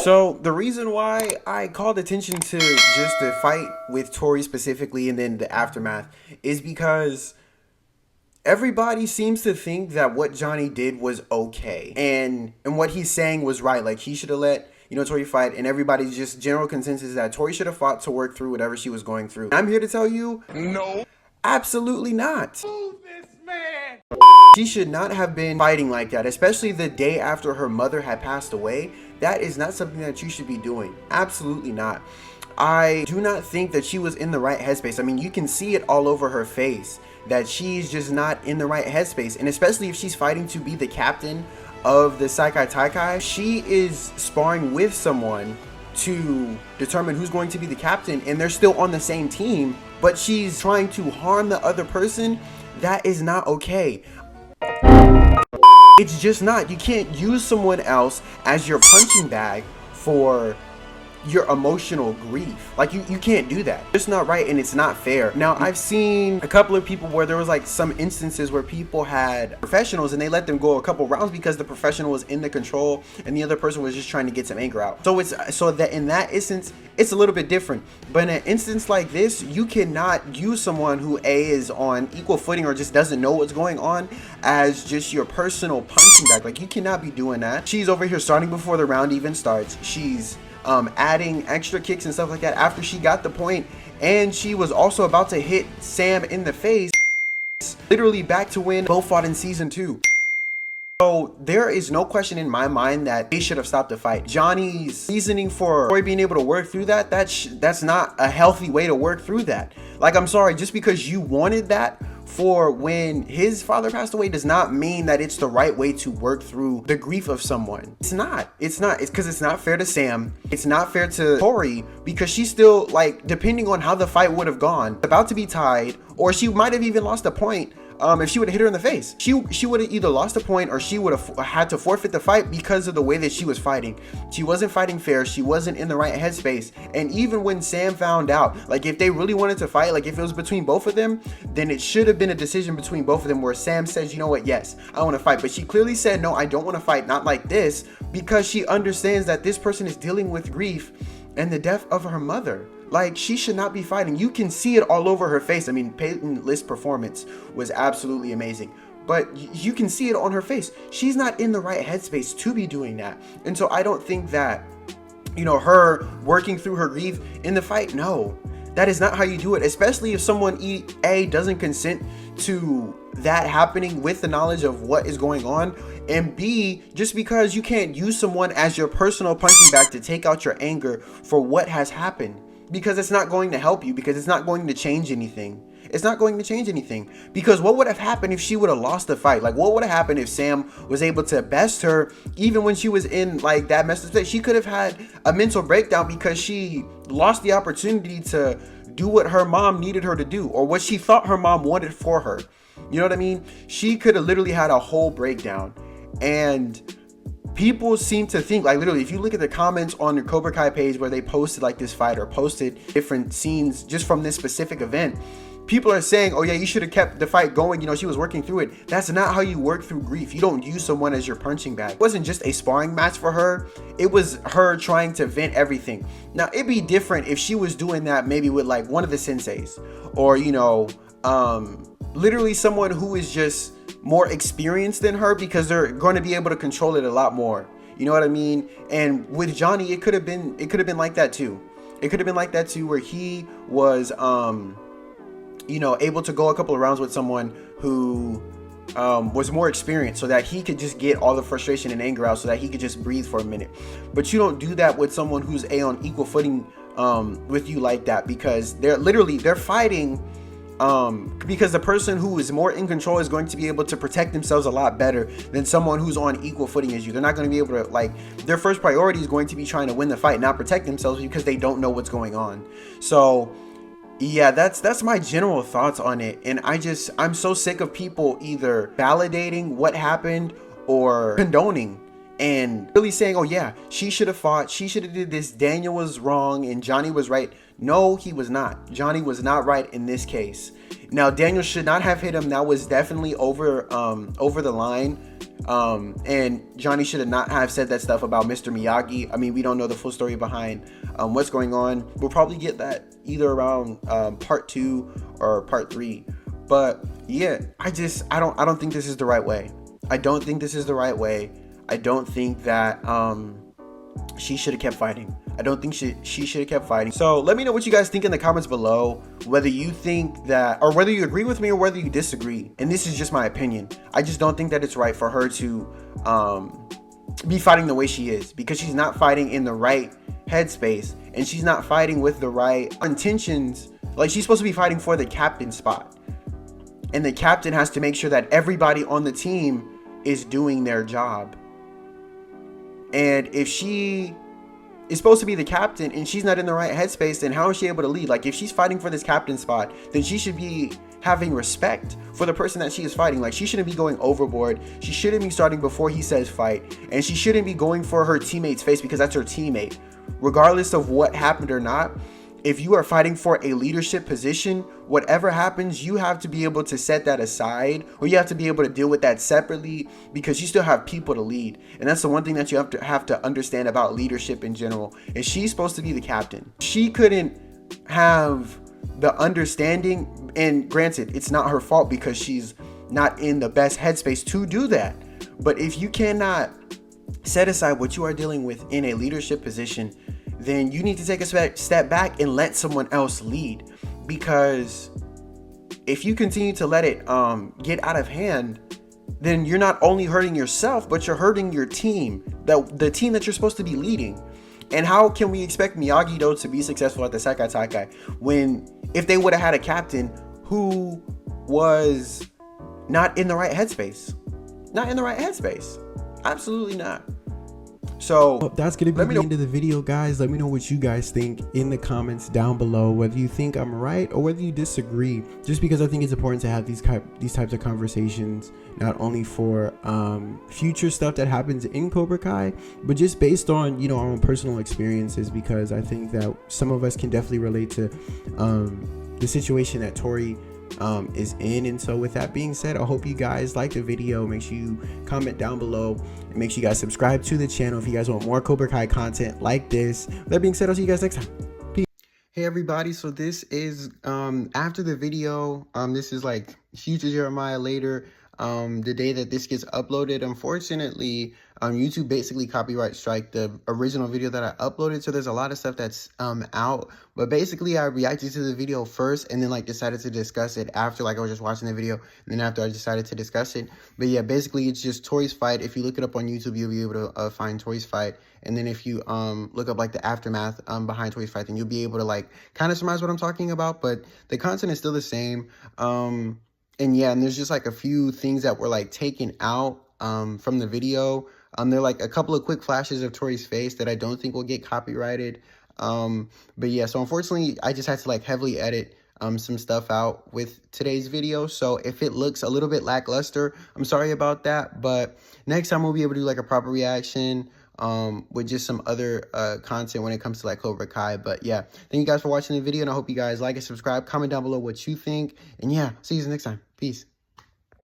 So the reason why I called attention to just the fight with Tory specifically and then the aftermath is because everybody seems to think that what Johnny did was okay, and what he's saying was right. Like, he should have let Tory fight, and everybody's just general consensus is that Tory should have fought to work through whatever she was going through. I'm here to tell you, no, absolutely not. Move this man. She should not have been fighting like that, especially the day after her mother had passed away. That is not something that you should be doing. Absolutely not. I do not think that she was in the right headspace. I mean, you can see it all over her face that she's just not in the right headspace. And especially if she's fighting to be the captain of the Saikai Taikai, she is sparring with someone to determine who's going to be the captain, and they're still on the same team, but she's trying to harm the other person. That is not okay. It's just not. You can't use someone else as your punching bag for your emotional grief. Like, you can't do that. It's not right, and it's not fair. Now, I've seen a couple of people where there was like some instances where people had professionals and they let them go a couple rounds because the professional was in the control and the other person was just trying to get some anger out. So that in that instance, it's a little bit different. But in an instance like this, you cannot use someone who is on equal footing or just doesn't know what's going on as just your personal punching bag. Like, you cannot be doing that. She's over here starting before the round even starts. She's adding extra kicks and stuff like that after she got the point, and she was also about to hit Sam in the face, literally back to win. Both fought in season 2. So there is no question in my mind that they should have stopped the fight. Johnny's reasoning for Tory being able to work through that's not a healthy way to work through that. Like, I'm sorry, just because you wanted that for when his father passed away does not mean that it's the right way to work through the grief of someone. It's not. It's because it's not fair to Sam. It's not fair to Tory, because she's still, like, depending on how the fight would have gone, about to be tied, or she might have even lost a point. If she would have hit her in the face, she would have either lost a point or she would have had to forfeit the fight because of the way that she was fighting. She wasn't fighting fair. She wasn't in the right headspace. And even when Sam found out, like, if they really wanted to fight, like if it was between both of them, then it should have been a decision between both of them where Sam says, you know what, yes, I want to fight. But she clearly said, no, I don't want to fight, not like this, because she understands that this person is dealing with grief and the death of her mother. Like, she should not be fighting. You can see it all over her face. I mean, Peyton List's performance was absolutely amazing, but you can see it on her face. She's not in the right headspace to be doing that. And so I don't think that, her working through her grief in the fight, no, that is not how you do it, especially if someone A, doesn't consent to that happening with the knowledge of what is going on, and B, just because you can't use someone as your personal punching bag to take out your anger for what has happened. Because it's not going to help you, because it's not going to change anything. It's not going to change anything. Because what would have happened if she would have lost the fight? Like, what would have happened if Sam was able to best her even when she was in, like, that messed up state? She could have had a mental breakdown because she lost the opportunity to do what her mom needed her to do, or what she thought her mom wanted for her. You know what I mean? She could have literally had a whole breakdown. And people seem to think, like, literally, if you look at the comments on the Cobra Kai page where they posted like this fight or posted different scenes just from this specific event, people are saying, oh yeah, you should have kept the fight going, she was working through it. That's not how you work through grief. You don't use someone as your punching bag. It wasn't just a sparring match for her, it was her trying to vent everything. Now, it'd be different if she was doing that maybe with like one of the senseis, or literally someone who is just more experienced than her, because they're going to be able to control it a lot more. You know what I mean? And with Johnny, it could have been like that too. It could have been like that too, where he was able to go a couple of rounds with someone who was more experienced, so that he could just get all the frustration and anger out, so that he could just breathe for a minute. But you don't do that with someone who's on equal footing with you like that, because they're fighting because the person who is more in control is going to be able to protect themselves a lot better than someone who's on equal footing as you. They're not going to be able to, like, their first priority is going to be trying to win the fight, not protect themselves, because they don't know what's going on. So yeah, that's my general thoughts on it. And I'm so sick of people either validating what happened or condoning. and really saying, oh yeah, she should have fought, she should have did this, Daniel was wrong and Johnny was right. No, he was not. Johnny was not right in this case. Now, Daniel should not have hit him. That was definitely over the line. And Johnny should have not have said that stuff about Mr. Miyagi. I mean, we don't know the full story behind what's going on. We'll probably get that either around part 2 or part 3. But yeah, I don't think this is the right way. I don't think this is the right way. I don't think that she should have kept fighting. I don't think she should have kept fighting. So let me know what you guys think in the comments below, whether you think that, or whether you agree with me or whether you disagree. And this is just my opinion. I just don't think that it's right for her to be fighting the way she is, because she's not fighting in the right headspace and she's not fighting with the right intentions. Like, she's supposed to be fighting for the captain spot, and the captain has to make sure that everybody on the team is doing their job. And if she is supposed to be the captain and she's not in the right headspace, then how is she able to lead? Like, if she's fighting for this captain spot, then she should be having respect for the person that she is fighting. Like, she shouldn't be going overboard. She shouldn't be starting before he says fight, and she shouldn't be going for her teammate's face, because that's her teammate. Regardless of what happened or not, if you are fighting for a leadership position, whatever happens, you have to be able to set that aside, or you have to be able to deal with that separately, because you still have people to lead. And that's the one thing that you have to understand about leadership in general, is she's supposed to be the captain. She couldn't have the understanding, and granted, it's not her fault because she's not in the best headspace to do that. But if you cannot set aside what you are dealing with in a leadership position, then you need to take a step back and let someone else lead. Because if you continue to let it get out of hand, then you're not only hurting yourself, but you're hurting your team, the team that you're supposed to be leading. And how can we expect Miyagi-Do to be successful at the Sekai Taikai when, if they would have had a captain who was not in the right headspace? Not in the right headspace. Absolutely not. So that's gonna be the end of the video, guys. Let me know what you guys think in the comments down below, whether you think I'm right or whether you disagree, just because I think it's important to have these types of conversations, not only for future stuff that happens in Cobra Kai, but just based on, you know, our own personal experiences, because I think that some of us can definitely relate to the situation that Tory is in. And so with that being said, I hope you guys like the video. Make sure you comment down below, and make sure you guys subscribe to the channel if you guys want more Cobra Kai content like this. With that being said, I'll see you guys next time. Peace. Hey everybody, so this is after the video. This is like future Jeremiah later, the day that this gets uploaded. Unfortunately, YouTube basically copyright strike the original video that I uploaded, so there's a lot of stuff that's out. But basically, I reacted to the video first and then like decided to discuss it after. Like, I was just watching the video and then after I decided to discuss it. But yeah, basically it's just Tory's fight. If you look it up on YouTube, you'll be able to find Tory's fight. And then if you look up like the aftermath behind Tory's fight, then you'll be able to like kind of surmise what I'm talking about. But the content is still the same. And yeah, and there's just like a few things that were like taken out from the video. There are like a couple of quick flashes of Tory's face that I don't think will get copyrighted. But yeah, so unfortunately, I just had to like heavily edit some stuff out with today's video. So if it looks a little bit lackluster, I'm sorry about that. But next time we'll be able to do like a proper reaction with just some other content when it comes to like Cobra Kai. But yeah, thank you guys for watching the video, and I hope you guys like and subscribe. Comment down below what you think. And yeah, see you next time. Peace.